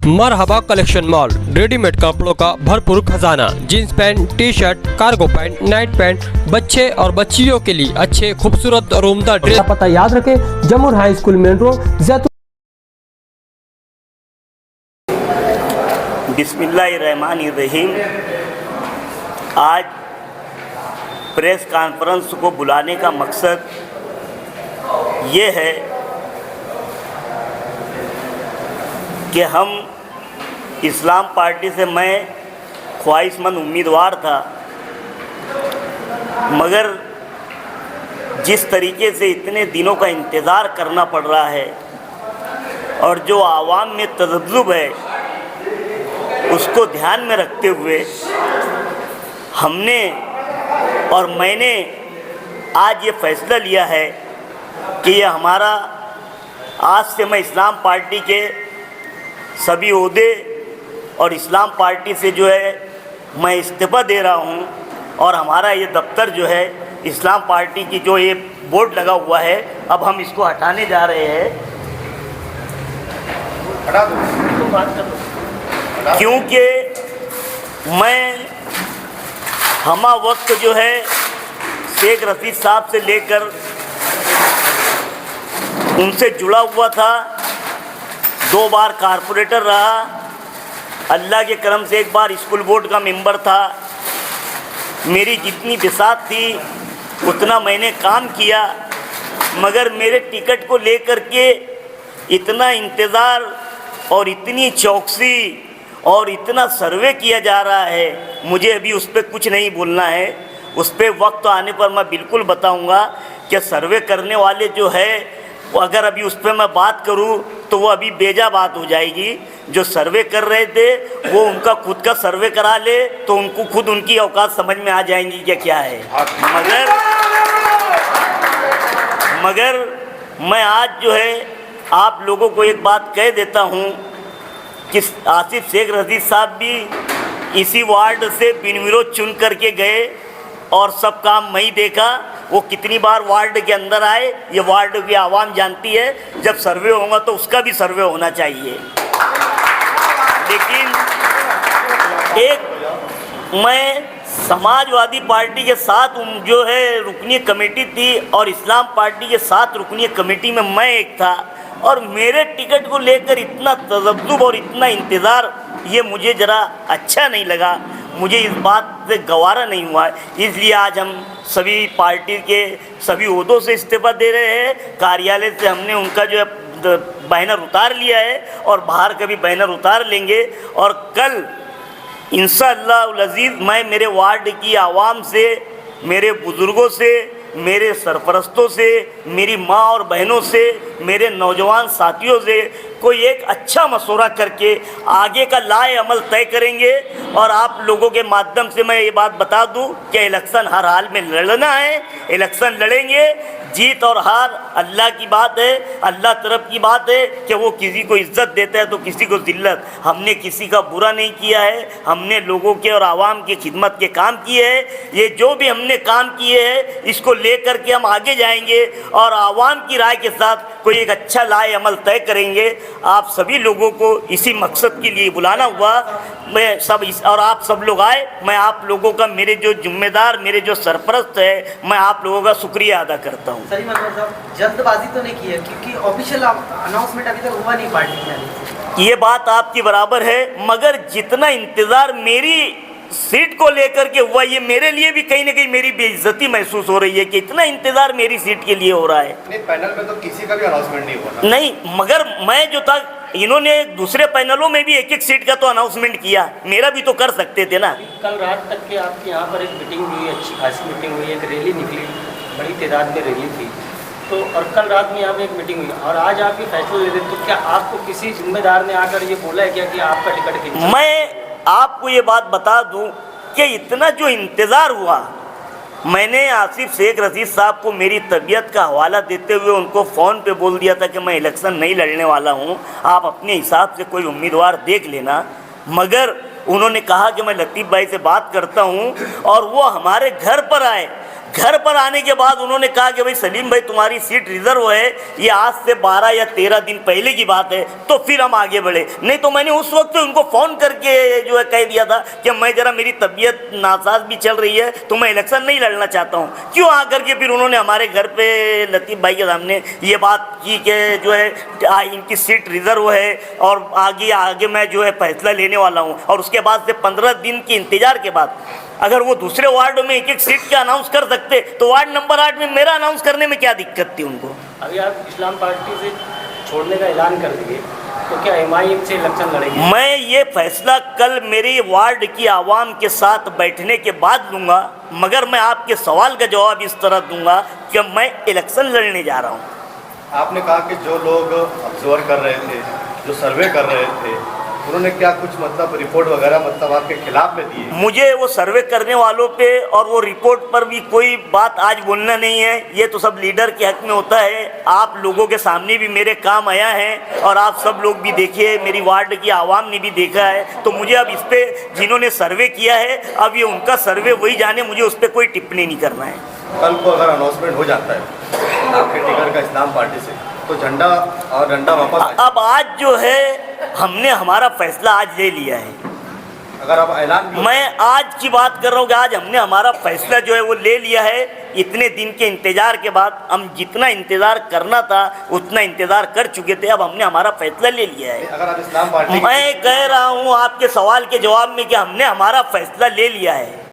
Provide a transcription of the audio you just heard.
मरहबा collection mall, readymade कपड़ों का भरपूर खजाना, jeans pant, T shirt, cargo pant, night pant, बच्चे और बच्चियों के लिए अच्छे खूबसूरत और उम्दा ड्रेस। पता याद रखें, जमुर हाई स्कूल मेन रोड, जैतून। बिस्मिल्लाहिर्रहमानिर्रहीम। आज प्रेस कॉन्फ्रेंस को बुलाने का मकसद ये है कि हम इस्लाम पार्टी से, मैं ख्वाहिशमंद उम्मीदवार था, मगर जिस तरीके से इतने दिनों का इंतज़ार करना पड़ रहा है और जो आवाम में तज़ब्ज़ुब है उसको ध्यान में रखते हुए हमने और मैंने आज ये फ़ैसला लिया है कि ये हमारा, आज से मैं इस्लाम पार्टी के सभी ओहदे और इस्लाम पार्टी से जो है मैं इस्तीफ़ा दे रहा हूँ और हमारा ये दफ्तर जो है इस्लाम पार्टी की जो ये बोर्ड लगा हुआ है, अब हम इसको हटाने जा रहे हैं। हटा दो, तो बात कर दो। क्योंकि मैं हमा वक्त जो है शेख रशीद साहब से लेकर उनसे जुड़ा हुआ था, 2 बार कारपोरेटर रहा, अल्लाह के करम से 1 बार स्कूल बोर्ड का मेंबर था। मेरी जितनी बिसात थी उतना मैंने काम किया, मगर मेरे टिकट को लेकर के इतना इंतज़ार और इतनी चौकसी और इतना सर्वे किया जा रहा है, मुझे अभी उस पर कुछ नहीं बोलना है। उस पर वक्त आने पर मैं बिल्कुल बताऊंगा कि सर्वे करने वाले जो है, अगर अभी उस पर मैं बात करूं तो वो अभी बेजा बात हो जाएगी। जो सर्वे कर रहे थे वो उनका खुद का सर्वे करा ले तो उनको खुद उनकी औकात समझ में आ जाएंगी कि क्या है। मगर मैं आज जो है आप लोगों को एक बात कह देता हूं कि आसिफ शेख रशीद साहब भी इसी वार्ड से बिन विरोध चुन करके गए और सब काम मैं ही देखा। वो कितनी बार वार्ड के अंदर आए, ये वार्ड की आवाम जानती है। जब सर्वे होगा तो उसका भी सर्वे होना चाहिए। लेकिन एक मैं समाजवादी पार्टी के साथ जो है रुकनी कमेटी थी और इस्लाम पार्टी के साथ रुकनी कमेटी में मैं एक था, और मेरे टिकट को लेकर इतना तज़ब्ज़ुब और इतना इंतज़ार, ये मुझे ज़रा अच्छा नहीं लगा, मुझे इस बात से गवारा नहीं हुआ। इसलिए आज हम सभी पार्टी के सभी ओहदों से इस्तीफ़ा दे रहे हैं। कार्यालय से हमने उनका जो है बैनर उतार लिया है और बाहर का भी बैनर उतार लेंगे। और कल इंशाअल्लाह अज़ीज़ मैं मेरे वार्ड की आवाम से, मेरे बुज़ुर्गों से, मेरे सरपरस्तों से, मेरी माँ और बहनों से, मेरे नौजवान साथियों से कोई एक अच्छा मशवरा करके आगे का लाए अमल तय करेंगे। और आप लोगों के माध्यम से मैं ये बात बता दूं कि इलेक्शन हर हाल में लड़ना है, इलेक्शन लड़ेंगे। जीत और हार अल्लाह की बात है, अल्लाह तरफ की बात है कि वो किसी को इज्जत देता है तो किसी को ज़िल्लत। हमने किसी का बुरा नहीं किया है, हमने लोगों के और आवाम की खिदमत के काम किए हैं। ये जो भी हमने काम किए हैं इसको लेकर के हम आगे जाएंगे और आवाम की राय के साथ कोई एक अच्छा लाए अमल तय करेंगे। आप सभी लोगों को इसी मकसद के लिए बुलाना हुआ, मैं सब और आप सब लोग आए। मैं आप लोगों का, मेरे जो जिम्मेदार, मेरे जो सरपरस्त है, मैं आप लोगों का शुक्रिया अदा करता हूँ। सही मतलब साहब, जल्दबाजी तो नहीं की है क्योंकि ऑफिशियल अनाउंसमेंट अभी तक हुआ नहीं पार्टी में। ये बात आपकी बराबर है, मगर जितना इंतज़ार मेरी सीट को लेकर के हुआ, ये मेरे लिए भी कहीं ना कहीं मेरी बेइज्जती महसूस हो रही है कि इतना इंतज़ार मेरी सीट के लिए हो रहा है। नहीं, पैनल में तो किसी का भी अनाउंसमेंट नहीं हुआ ना। नहीं, मगर मैं जो था, इन्होंने दूसरे पैनलों में भी एक एक सीट का तो अनाउंसमेंट किया, मेरा भी तो कर सकते थे ना। कल रात तक के आपके यहाँ पर एक मीटिंग हुई, अच्छी खासी मीटिंग हुई, एक रैली निकली, बड़ी तादाद में रैली थी तो, और कल रात में यहाँ पे एक मीटिंग हुई और आज आप ये फैसला ले रहे, तो क्या आपको किसी जिम्मेदार ने आकर ये बोला है क्या कि आपका टिकट खींचा? मैं आपको ये बात बता दूं कि इतना जो इंतज़ार हुआ, मैंने आसिफ शेख रशीद साहब को मेरी तबीयत का हवाला देते हुए उनको फ़ोन पे बोल दिया था कि मैं इलेक्शन नहीं लड़ने वाला हूँ, आप अपने हिसाब से कोई उम्मीदवार देख लेना। मगर उन्होंने कहा कि मैं लतीफ़ भाई से बात करता हूँ और वो हमारे घर पर आए, घर पर आने के बाद उन्होंने कहा कि भाई सलीम भाई तुम्हारी सीट रिजर्व है, ये आज से 12 या 13 दिन पहले की बात है, तो फिर हम आगे बढ़े। नहीं तो मैंने उस वक्त उनको फ़ोन करके जो है कह दिया था कि मैं ज़रा मेरी तबीयत नासाज भी चल रही है तो मैं इलेक्शन नहीं लड़ना चाहता हूँ। क्यों आ करके फिर उन्होंने हमारे घर पे लतीफ़ भाई के सामने ये बात की कि जो है इनकी सीट रिजर्व है और आगे मैं जो है फैसला लेने वाला हूँ। और उसके बाद से 15 दिन के इंतज़ार के बाद अगर वो दूसरे वार्ड में एक एक सीट का अनाउंस कर सकते तो वार्ड नंबर 8 में मेरा अनाउंस करने में क्या दिक्कत थी उनको। अभी आप इस्लाम पार्टी से छोड़ने का ऐलान कर दिए तो क्या MIM से इलेक्शन लड़ेंगे? मैं ये फैसला कल मेरे वार्ड की आवाम के साथ बैठने के बाद लूँगा, मगर मैं आपके सवाल का जवाब इस तरह दूंगा कि मैं इलेक्शन लड़ने जा रहा हूँ। आपने कहा कि जो लोग ऑब्जर्व कर रहे थे, जो सर्वे कर रहे थे, उन्होंने क्या कुछ मतलब रिपोर्ट वगैरह मतलब आपके खिलाफ में दिए? मुझे वो सर्वे करने वालों पे और वो रिपोर्ट पर भी कोई बात आज बोलना नहीं है, ये तो सब लीडर के हक में होता है। आप लोगों के सामने भी मेरे काम आया है और आप सब लोग भी देखिए, मेरी वार्ड की आवाम ने भी देखा है। तो मुझे अब इस पर जिन्होंने सर्वे किया है अब ये उनका सर्वे वही जाने, मुझे उस पर कोई टिप्पणी नहीं करना है। कल को अगर अनाउंसमेंट हो जाता है आपके टिकट का इस्लाम पार्टी से तो झंडा और डंडा वापस अब आज जो है हमने हमारा फैसला आज ले लिया है। अगर आप ऐलान मैं आज की बात कर रहा हूँ कि आज हमने हमारा फैसला जो है वो ले लिया है। इतने दिन के इंतज़ार के बाद हम जितना इंतज़ार करना था उतना इंतज़ार कर चुके थे, अब हमने हमारा फैसला ले लिया है। अगर आप इस्लाम पार्टी मैं कह रहा हूँ आपके सवाल के जवाब में कि हमने हमारा फैसला ले लिया है।